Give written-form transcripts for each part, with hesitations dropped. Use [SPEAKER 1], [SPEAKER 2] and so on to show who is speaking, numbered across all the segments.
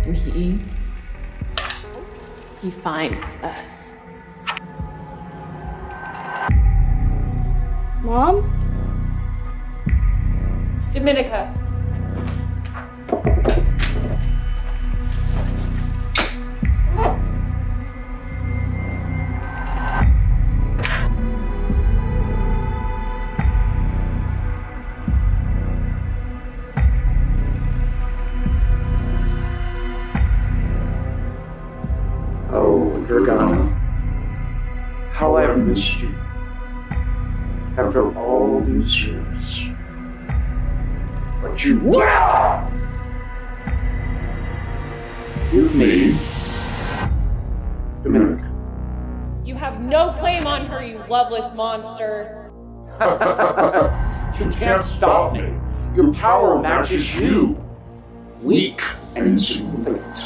[SPEAKER 1] and he finds us.
[SPEAKER 2] Mom?
[SPEAKER 1] Dominica.
[SPEAKER 3] Oh, Dracula, how I've missed you. After all these years. But you will! Give me Dominica.
[SPEAKER 1] You have no claim on her, you loveless monster.
[SPEAKER 3] You can't stop me. Your power matches you. Weak and insignificant.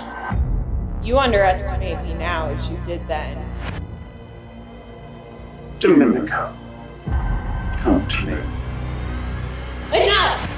[SPEAKER 1] You underestimate me now as you did then.
[SPEAKER 3] Dominica, come to me.
[SPEAKER 1] Enough!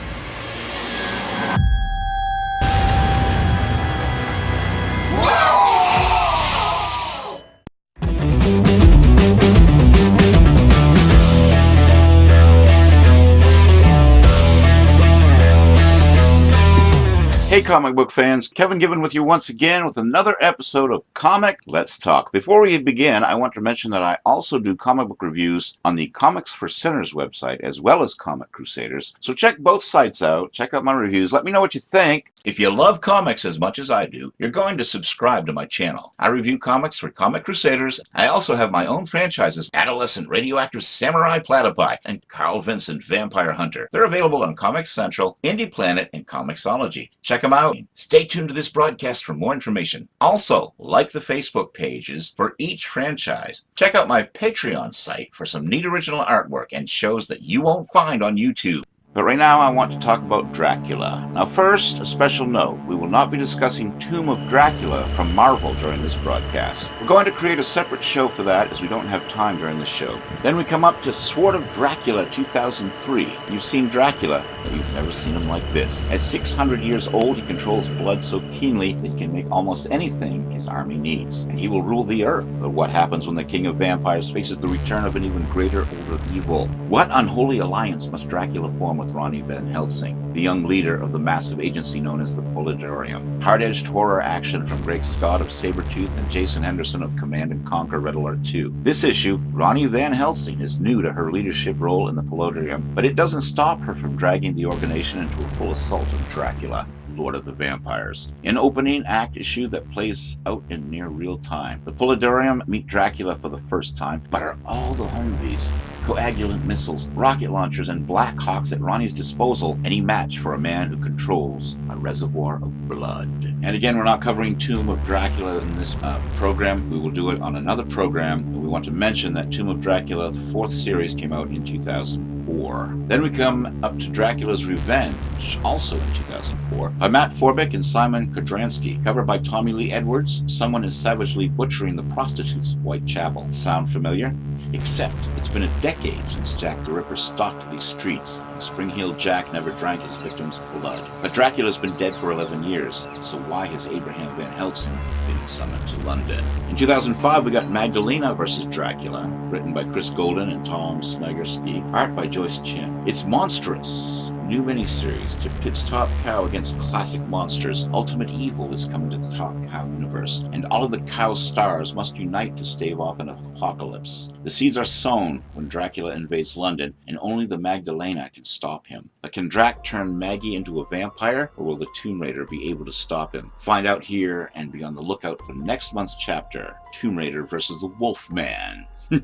[SPEAKER 4] Hey comic book fans, Kevin Gibbon with you once again with another episode of Comic Let's Talk. Before we begin, I want to mention that I also do comic book reviews on the Comics for Sinners website as well as Comic Crusaders. So check both sites out, check out my reviews, let me know what you think. If you love comics as much as I do, you're going to subscribe to my channel. I review comics for Comic Crusaders. I also have my own franchises, Adolescent Radioactive Samurai Platypi and Carl Vincent Vampire Hunter. They're available on Comics Central, Indie Planet, and Comixology. Check them out. Stay tuned to this broadcast for more information. Also, like the Facebook pages for each franchise. Check out my Patreon site for some neat original artwork and shows that you won't find on YouTube. But right now I want to talk about Dracula. Now first, a special note. We will not be discussing Tomb of Dracula from Marvel during this broadcast. We're going to create a separate show for that as we don't have time during the show. Then we come up to Sword of Dracula 2003. You've seen Dracula, but you've never seen him like this. At 600 years old, he controls blood so keenly that he can make almost anything his army needs. And he will rule the earth. But what happens when the King of Vampires faces the return of an even greater, older evil? What unholy alliance must Dracula form with Ronnie Van Helsing, the young leader of the massive agency known as the Polidorium? Hard-edged horror action from Greg Scott of Sabretooth and Jason Henderson of Command and Conquer Red Alert 2. This issue, Ronnie Van Helsing is new to her leadership role in the Polidorium, but it doesn't stop her from dragging the organization into a full assault of Dracula, Lord of the Vampires. An opening act issue that plays out in near real time. The Polidorium meet Dracula for the first time, but are all the Humvees, coagulant missiles, rocket launchers, and Black Hawks at Ronnie's disposal any match for a man who controls a reservoir of blood? And again, we're not covering Tomb of Dracula in this program. We will do it on another program. We want to mention that Tomb of Dracula, the 4th series, came out in 2004. Then we come up to Dracula's Revenge, also in 2004, by Matt Forbeck and Simon Kodransky, covered by Tommy Lee Edwards. Someone is savagely butchering the prostitutes of Whitechapel. Sound familiar? Except it's been a decade since Jack the Ripper stalked these streets, and Spring-Heeled Jack never drank his victim's blood. But Dracula's been dead for 11 years, so why has Abraham Van Helsing been summoned to London? In 2005, we got Magdalena vs. Dracula, written by Chris Golden and Tom Snigersky, art by Joyce Chin. It's monstrous. New miniseries to pits Top Cow against classic monsters. Ultimate evil is coming to the Top Cow universe, and all of the Cow stars must unite to stave off an apocalypse. The seeds are sown when Dracula invades London, and only the Magdalena can stop him. But can Drac turn Maggie into a vampire, or will the Tomb Raider be able to stop him? Find out here, and be on the lookout for next month's chapter, Tomb Raider versus the Wolfman. Sorry,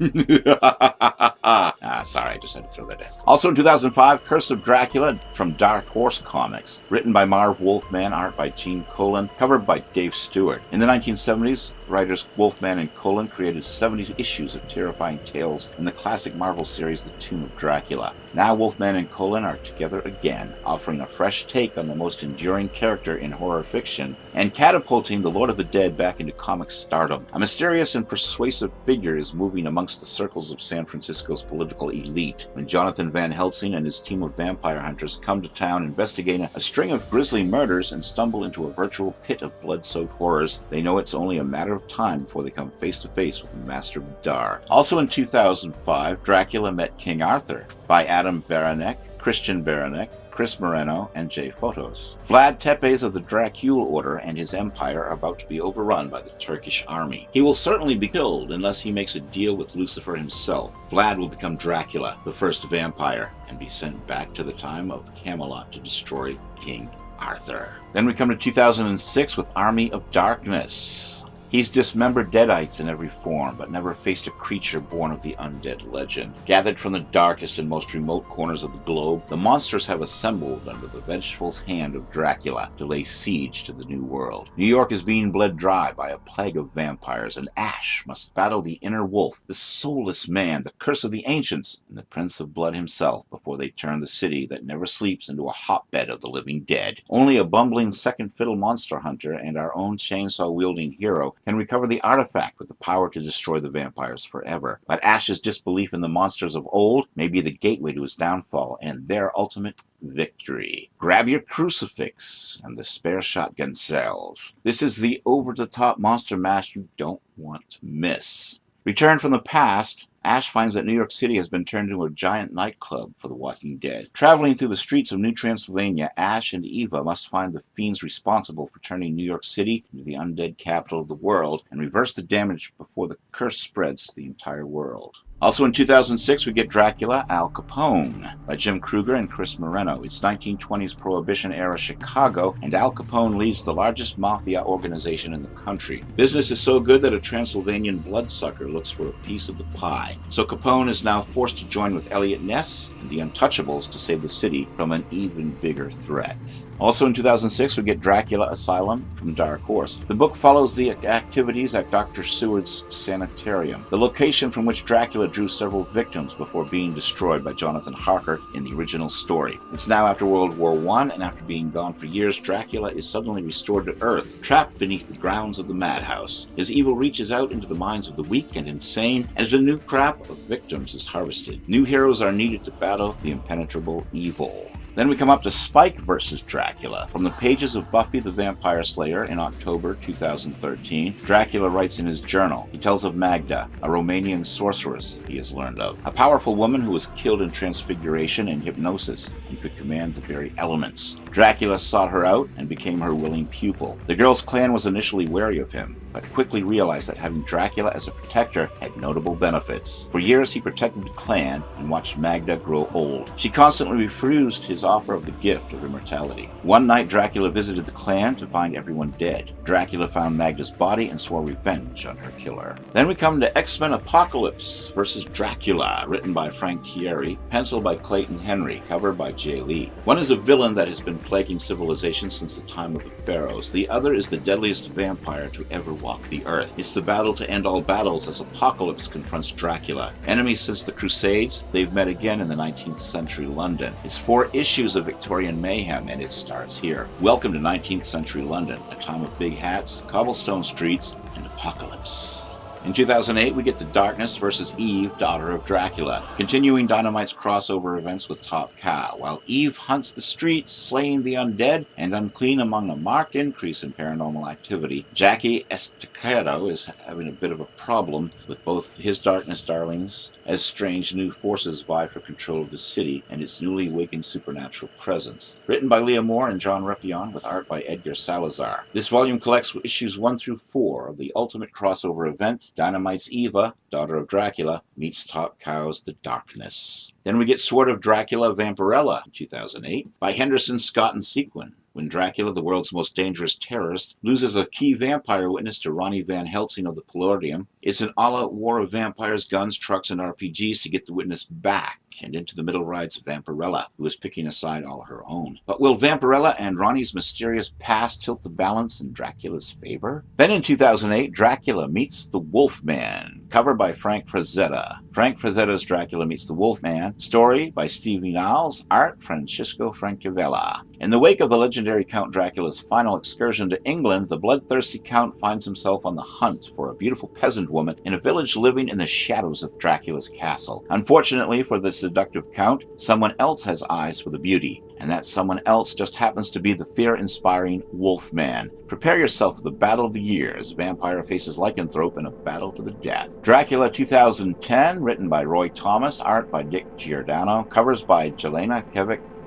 [SPEAKER 4] I just had to throw that in. Also in 2005, Curse of Dracula from Dark Horse Comics, written by Marv Wolfman, art by Gene Colan, covered by Dave Stewart. In the 1970s, writers Wolfman and Colin created 70 issues of terrifying tales in the classic Marvel series The Tomb of Dracula. Now Wolfman and Colin are together again, offering a fresh take on the most enduring character in horror fiction, and catapulting the Lord of the Dead back into comic stardom. A mysterious and persuasive figure is moving amongst the circles of San Francisco's political elite when Jonathan Van Helsing and his team of vampire hunters come to town investigating a string of grisly murders and stumble into a virtual pit of blood-soaked horrors. They know it's only a matter of time before they come face to face with the Master of the Dark. Also in 2005, Dracula Met King Arthur by Adam Baranek, Christian Baranek, Chris Moreno, and Jay Fotos. Vlad Tepes of the Dracula Order and his empire are about to be overrun by the Turkish army. He will certainly be killed unless he makes a deal with Lucifer himself. Vlad will become Dracula, the first vampire, and be sent back to the time of Camelot to destroy King Arthur. Then we come to 2006 with Army of Darkness. He's dismembered deadites in every form, but never faced a creature born of the undead legend. Gathered from the darkest and most remote corners of the globe, the monsters have assembled under the vengeful hand of Dracula to lay siege to the new world. New York is being bled dry by a plague of vampires, and Ash must battle the inner wolf, the soulless man, the curse of the ancients, and the Prince of Blood himself before they turn the city that never sleeps into a hotbed of the living dead. Only a bumbling second fiddle monster hunter and our own chainsaw-wielding hero can recover the artifact with the power to destroy the vampires forever. But Ash's disbelief in the monsters of old may be the gateway to his downfall and their ultimate victory. Grab your crucifix and the spare shotgun cells. This is the over-the-top monster mash you don't want to miss. Returned from the past, Ash finds that New York City has been turned into a giant nightclub for the Walking Dead. Traveling through the streets of New Transylvania, Ash and Eva must find the fiends responsible for turning New York City into the undead capital of the world and reverse the damage before the curse spreads to the entire world. Also in 2006, we get Dracula Al Capone by Jim Kruger and Chris Moreno. It's 1920s Prohibition-era Chicago, and Al Capone leads the largest mafia organization in the country. Business is so good that a Transylvanian bloodsucker looks for a piece of the pie. So Capone is now forced to join with Elliot Ness and the Untouchables to save the city from an even bigger threat. Also in 2006, we get Dracula Asylum from Dark Horse. The book follows the activities at Dr. Seward's sanitarium, the location from which Dracula drew several victims before being destroyed by Jonathan Harker in the original story. It's now after World War I, and after being gone for years, Dracula is suddenly restored to Earth, trapped beneath the grounds of the madhouse. His evil reaches out into the minds of the weak and insane as a new crop of victims is harvested. New heroes are needed to battle the impenetrable evil. Then we come up to Spike vs. Dracula. From the pages of Buffy the Vampire Slayer in October 2013, Dracula writes in his journal. He tells of Magda, a Romanian sorceress he has learned of, a powerful woman who was killed in transfiguration and hypnosis and could command the very elements. Dracula sought her out and became her willing pupil. The girl's clan was initially wary of him, but quickly realized that having Dracula as a protector had notable benefits. For years he protected the clan and watched Magda grow old. She constantly refused his offer of the gift of immortality. One night Dracula visited the clan to find everyone dead. Dracula found Magda's body and swore revenge on her killer. Then we come to X-Men Apocalypse vs. Dracula, written by Frank Thierry, penciled by Clayton Henry, cover by Jay Lee. One is a villain that has been plaguing civilization since the time of the pharaohs. The other is the deadliest vampire to ever walk the earth. It's the battle to end all battles as Apocalypse confronts Dracula. Enemies since the Crusades, they've met again in the 19th century London. It's 4 issues of Victorian mayhem, and it starts here. Welcome to 19th century London, a time of big hats, cobblestone streets, and apocalypse. In 2008, we get the Darkness vs. Eve, Daughter of Dracula, continuing Dynamite's crossover events with Top Cow, while Eve hunts the streets, slaying the undead and unclean among a marked increase in paranormal activity. Jackie Estacado is having a bit of a problem with both his Darkness darlings, as strange new forces vie for control of the city and its newly awakened supernatural presence. Written by Leah Moore and John Repion with art by Edgar Salazar. This volume collects issues 1 through 4 of the ultimate crossover event, Dynamite's Eva, Daughter of Dracula, meets Top Cow's The Darkness. Then we get Sword of Dracula Vampirella in 2008 by Henderson, Scott, and Sequin. when Dracula, the world's most dangerous terrorist, loses a key vampire witness to Ronnie Van Helsing of the Palladium. It's an all-out war of vampires, guns, trucks, and RPGs to get the witness back, and into the middle rides Vampirella, who is picking a side all her own. But will Vampirella and Ronnie's mysterious past tilt the balance in Dracula's favor? Then in 2008, Dracula meets the Wolfman, cover by Frank Frazetta. Frank Frazetta's Dracula Meets the Wolfman, story by Stevie Niles, art Francisco Francavilla. In the wake of the legendary Count Dracula's final excursion to England, the bloodthirsty Count finds himself on the hunt for a beautiful peasant woman in a village living in the shadows of Dracula's castle. Unfortunately for the seductive Count, someone else has eyes for the beauty, and that someone else just happens to be the fear-inspiring Wolfman. Prepare yourself for the battle of the years. Vampire faces lycanthrope in a battle to the death. Dracula 2010, written by Roy Thomas, art by Dick Giordano, covers by Jelena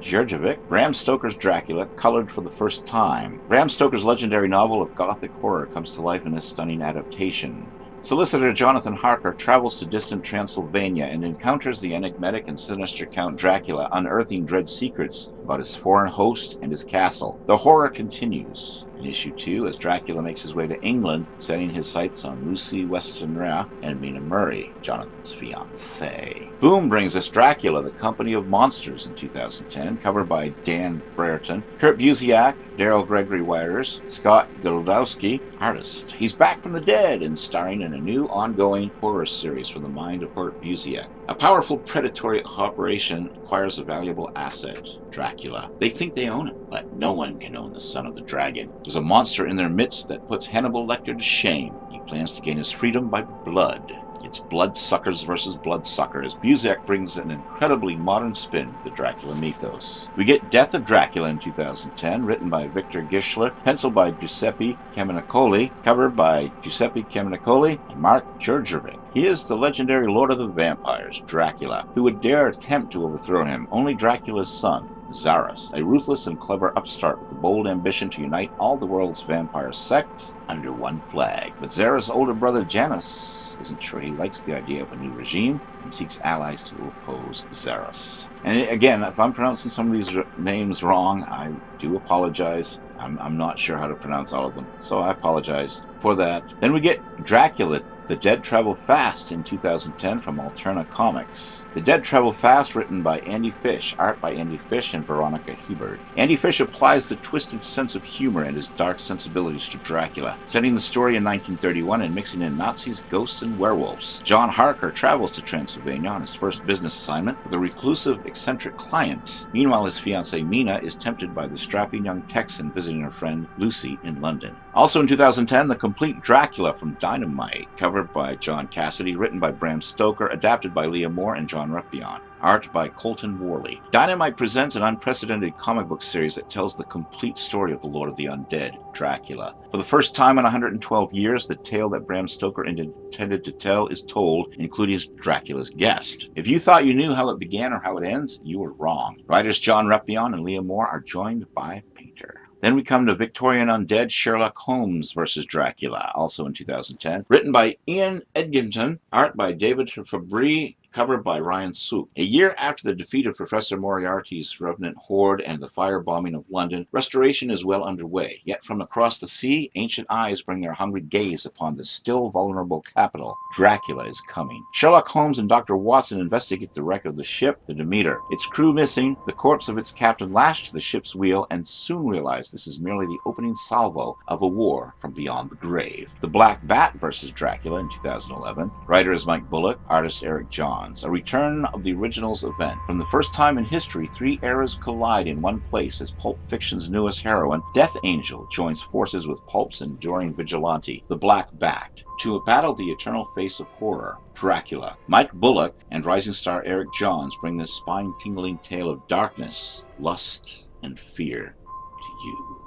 [SPEAKER 4] Georgievic. Bram Stoker's Dracula, colored for the first time. Bram Stoker's legendary novel of gothic horror comes to life in this stunning adaptation. Solicitor Jonathan Harker travels to distant Transylvania and encounters the enigmatic and sinister Count Dracula, unearthing dread secrets about his foreign host and his castle. The horror continues in issue 2 as Dracula makes his way to England, setting his sights on Lucy Westenra and Mina Murray, Jonathan's fiancée. Boom brings us Dracula, the Company of Monsters in 2010, covered by Dan Brereton, Kurt Busiek, Daryl Gregory Wires, Scott Goldowski, artist. He's back from the dead and starring in a new ongoing horror series from the mind of Kurt Busiek. A powerful predatory operation acquires a valuable asset, Dracula. They think they own it, but no one can own the son of the dragon. There's a monster in their midst that puts Hannibal Lecter to shame. He plans to gain his freedom by blood. It's bloodsuckers versus bloodsuckers. Busiek brings an incredibly modern spin to the Dracula mythos. We get Death of Dracula in 2010, written by Victor Gischler, penciled by Giuseppe Camuncoli, covered by Giuseppe Camuncoli and Mark Georgievic. He is the legendary Lord of the Vampires, Dracula. Who would dare attempt to overthrow him? Only Dracula's son, Zaros, a ruthless and clever upstart with the bold ambition to unite all the world's vampire sects under one flag. But Zaros' older brother Janus isn't sure he likes the idea of a new regime and seeks allies to oppose Zaros. And again, if I'm pronouncing some of these names wrong, I do apologize. I'm not sure how to pronounce all of them, so I apologize for that. Then we get Dracula, The Dead Travel Fast in 2010 from Alterna Comics. The Dead Travel Fast, written by Andy Fish, art by Andy Fish and Veronica Hebert. Andy Fish applies the twisted sense of humor and his dark sensibilities to Dracula, setting the story in 1931 and mixing in Nazis, ghosts, and werewolves. John Harker travels to Transylvania on his first business assignment with a reclusive, eccentric client. Meanwhile, his fiancée Mina is tempted by the strapping young Texan visiting her friend Lucy in London. Also in 2010, The Complete Dracula from Dynamite, covered by John Cassidy, written by Bram Stoker, adapted by Leah Moore and John Reppion. Art by Colton Worley. Dynamite presents an unprecedented comic book series that tells the complete story of the Lord of the Undead, Dracula. For the first time in 112 years, the tale that Bram Stoker intended to tell is told, including Dracula's guest. If you thought you knew how it began or how it ends, you were wrong. Writers John Reppion and Leah Moore are joined by Painter. Then we come to Victorian Undead Sherlock Holmes vs. Dracula, also in 2010. Written by Ian Edginton, art by David Fabry, covered by Ryan Sook. A year after the defeat of Professor Moriarty's revenant horde and the firebombing of London, restoration is well underway. Yet from across the sea, ancient eyes bring their hungry gaze upon the still vulnerable capital. Dracula is coming. Sherlock Holmes and Dr. Watson investigate the wreck of the ship, the Demeter. Its crew missing, the corpse of its captain lashed to the ship's wheel, and soon realize this is merely the opening salvo of a war from beyond the grave. The Black Bat vs. Dracula in 2011. Writer is Mike Bullock, artist Eric John. A return of the originals event. From the first time in history, three eras collide in one place as pulp fiction's newest heroine, Death Angel, joins forces with pulp's enduring vigilante, the Black Bat, to battle the eternal face of horror, Dracula. Mike Bullock and rising star Eric Johns bring this spine-tingling tale of darkness, lust, and fear to you.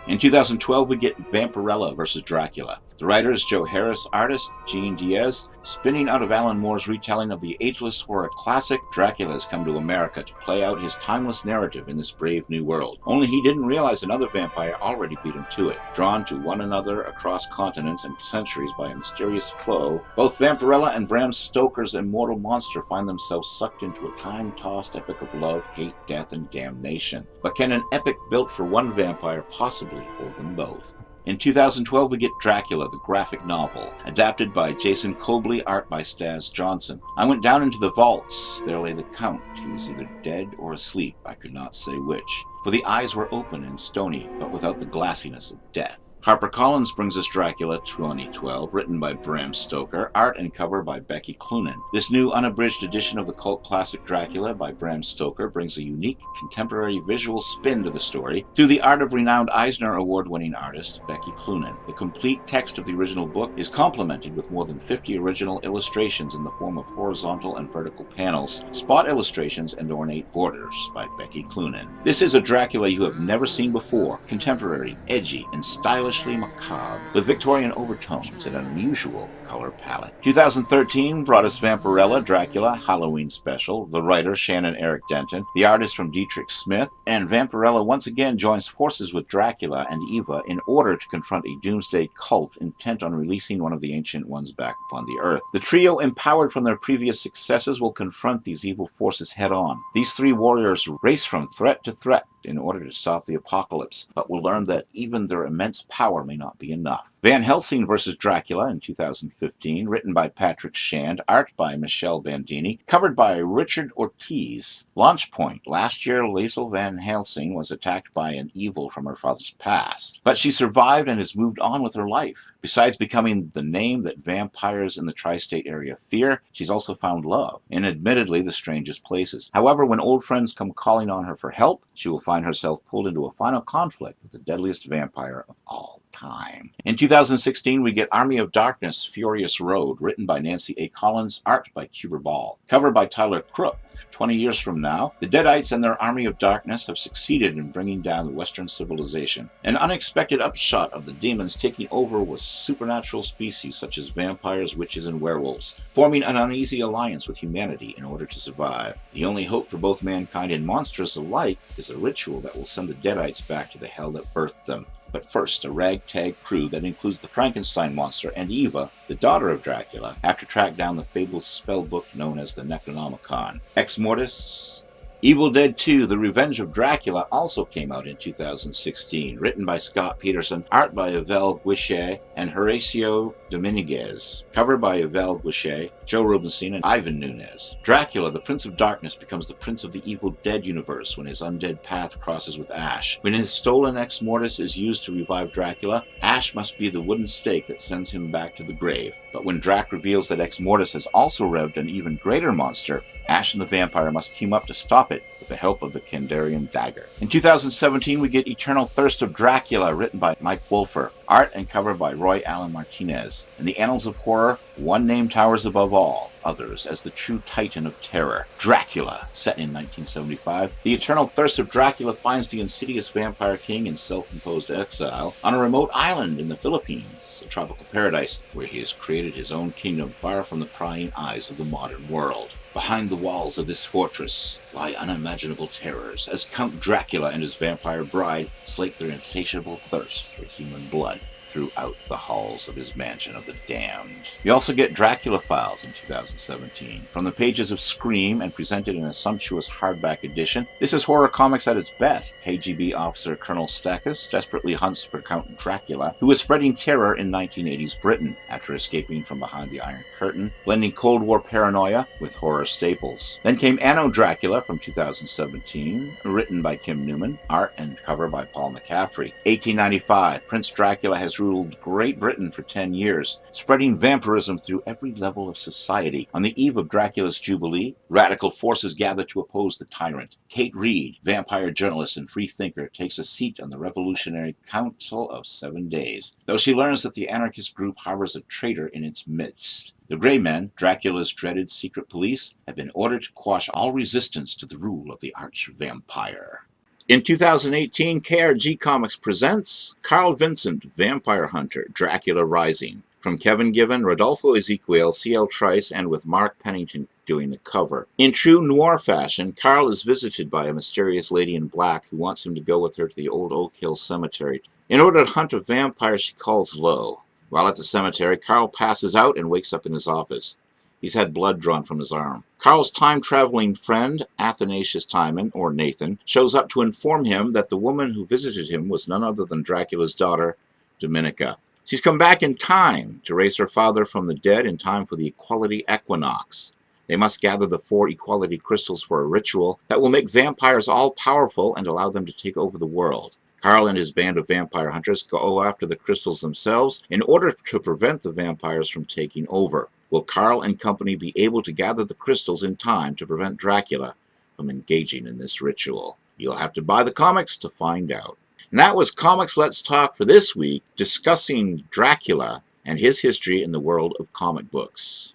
[SPEAKER 4] In 2012, we get Vampirella vs. Dracula. The writer is Joe Harris, artist Gene Diaz. Spinning out of Alan Moore's retelling of the ageless horror classic, Dracula has come to America to play out his timeless narrative in this brave new world. Only he didn't realize another vampire already beat him to it. Drawn to one another across continents and centuries by a mysterious foe, both Vampirella and Bram Stoker's immortal monster find themselves sucked into a time-tossed epic of love, hate, death, and damnation. But can an epic built for one vampire possibly hold them both? In 2012, we get Dracula, the graphic novel, adapted by Jason Cobley, art by Stas Johnson. I went down into the vaults. There lay the Count. He was either dead or asleep. I could not say which. For the eyes were open and stony, but without the glassiness of death. HarperCollins brings us Dracula 2012, written by Bram Stoker, art and cover by Becky Cloonan. This new unabridged edition of the cult classic Dracula by Bram Stoker brings a unique contemporary visual spin to the story through the art of renowned Eisner Award-winning artist Becky Cloonan. The complete text of the original book is complemented with more than 50 original illustrations in the form of horizontal and vertical panels, spot illustrations, and ornate borders by Becky Cloonan. This is a Dracula you have never seen before, contemporary, edgy, and stylish, macabre, with Victorian overtones and an unusual color palette. 2013 brought us Vampirella Dracula Halloween Special, the writer Shannon Eric Denton, the artist from Dietrich Smith, and Vampirella once again joins forces with Dracula and Eva in order to confront a doomsday cult intent on releasing one of the Ancient Ones back upon the Earth. The trio, empowered from their previous successes, will confront these evil forces head-on. These three warriors race from threat to threat in order to stop the apocalypse, but will learn that even their immense power may not be enough. Van Helsing vs. Dracula in 2015, written by Patrick Shand, art by Michelle Bandini, covered by Richard Ortiz. Launch point. Last year, Liesl Van Helsing was attacked by an evil from her father's past, but she survived and has moved on with her life. Besides becoming the name that vampires in the tri-state area fear, she's also found love in admittedly the strangest places. However, when old friends come calling on her for help, she will find herself pulled into a final conflict with the deadliest vampire of all time. In 2016, we get Army of Darkness, Furious Road, written by Nancy A. Collins, art by Cuber Ball, covered by Tyler Crook. 20 years from now, the Deadites and their Army of Darkness have succeeded in bringing down the Western civilization. An unexpected upshot of the demons taking over was supernatural species such as vampires, witches, and werewolves, forming an uneasy alliance with humanity in order to survive. The only hope for both mankind and monsters alike is a ritual that will send the Deadites back to the hell that birthed them. But first, a ragtag crew that includes the Frankenstein monster and Eva, the daughter of Dracula, have to track down the fabled spellbook known as the Necronomicon. Ex Mortis. Evil Dead 2, The Revenge of Dracula also came out in 2016, written by Scott Peterson, art by Yvel Guichet and Horacio Dominguez, cover by Yvel Guichet, Joe Rubenstein, and Ivan Nunes. Dracula, the Prince of Darkness, becomes the Prince of the Evil Dead universe when his undead path crosses with Ash. When his stolen Ex Mortis is used to revive Dracula, Ash must be the wooden stake that sends him back to the grave. But when Drac reveals that Ex Mortis has also revved an even greater monster, Ash and the vampire must team up to stop it with the help of the Kandarian dagger. In 2017, we get Eternal Thirst of Dracula, written by Mike Wolfer, art and cover by Roy Allen Martinez. In the annals of horror, one name towers above all others as the true titan of terror, Dracula. Set in 1975, the eternal thirst of Dracula finds the insidious vampire king in self-imposed exile on a remote island in the Philippines, a tropical paradise where he has created his own kingdom far from the prying eyes of the modern world. Behind the walls of this fortress lie unimaginable terrors as Count Dracula and his vampire bride slake their insatiable thirst for human blood throughout the halls of his mansion of the damned. We also get Dracula Files in 2017. From the pages of Scream and presented in a sumptuous hardback edition, this is horror comics at its best. KGB officer Colonel Stachys desperately hunts for Count Dracula, who is spreading terror in 1980s Britain after escaping from behind the Iron Curtain, blending Cold War paranoia with horror staples. Then came Anno Dracula from 2017, written by Kim Newman, art and cover by Paul McCaffrey. 1895, Prince Dracula has ruled Great Britain for 10 years, spreading vampirism through every level of society. On the eve of Dracula's Jubilee, radical forces gather to oppose the tyrant. Kate Reed, vampire journalist and freethinker, takes a seat on the Revolutionary Council of 7 Days, though she learns that the anarchist group harbors a traitor in its midst. The Grey Men, Dracula's dreaded secret police, have been ordered to quash all resistance to the rule of the arch-vampire. In 2018, KRG Comics presents Carl Vincent, Vampire Hunter, Dracula Rising. From Kevin Given, Rodolfo Ezequiel, C.L. Trice, and with Mark Pennington doing the cover. In true noir fashion, Carl is visited by a mysterious lady in black who wants him to go with her to the old Oak Hill Cemetery in order to hunt a vampire she calls Lo. While at the cemetery, Carl passes out and wakes up in his office. He's had blood drawn from his arm. Carl's time-traveling friend, Athanasius Timon, or Nathan, shows up to inform him that the woman who visited him was none other than Dracula's daughter, Dominica. She's come back in time to raise her father from the dead in time for the Equality Equinox. They must gather the 4 Equality Crystals for a ritual that will make vampires all-powerful and allow them to take over the world. Carl and his band of vampire hunters go after the crystals themselves in order to prevent the vampires from taking over. Will Carl and company be able to gather the crystals in time to prevent Dracula from engaging in this ritual? You'll have to buy the comics to find out. And that was Comics Let's Talk for this week, discussing Dracula and his history in the world of comic books.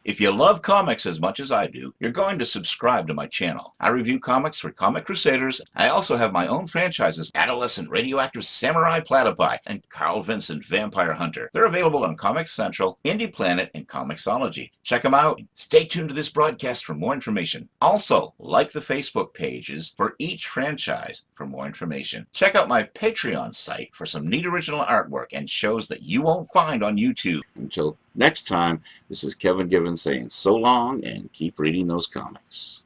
[SPEAKER 4] If you love comics as much as I do, you're going to subscribe to my channel. I review comics for Comic Crusaders. I also have my own franchises, Adolescent Radioactive Samurai Platypi and Carl Vincent Vampire Hunter. They're available on Comics Central, Indie Planet, and Comixology. Check them out. Stay tuned to this broadcast for more information. Also, like the Facebook pages for each franchise for more information. Check out my Patreon site for some neat original artwork and shows that you won't find on YouTube. Until next time, this is Kevin Given saying so long and keep reading those comics.